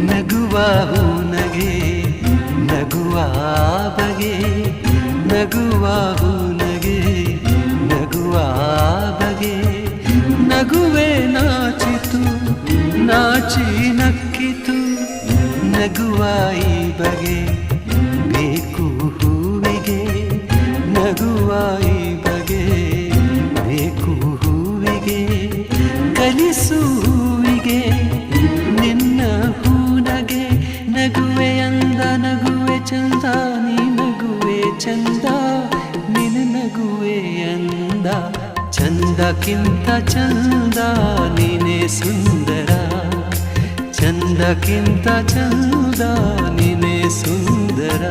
ನಗುವ ಹೂನಗೆ ನಗುವ ಬಗೆ ನಗುವ ಹೂನಗೆ ನಗುವ ಬಗೆ ನಗುವೆ ನಾಚಿತು ನಾಚಿ ನಕ್ಕಿತು ನಗುವ ಈ ಬಗೆ ಬೇಕು ಹೂವಿಗೆ ನಗುವ ಈ ಬಗೆ ಬೇಕು ಹೂವಿಗೆ ಕಲಿಸು ಹೂವಿಗೆ ನಿನ್ನ ಹೂನಗೆ ನಗುವೆ ಅಂದ ನಗುವೆ ಚಂದ ನೀ ನಗುವೆ ಚಂದ ನಿನ್ನ ನಗುವೆ ಅಂದ ಚಂದಕ್ಕಿಂತ ಚಂದ ನೀನೇ ಸುಂದರ ಚಂದಕ್ಕಿಂತ ಚಂದ ನೀನೇ ಸುಂದರ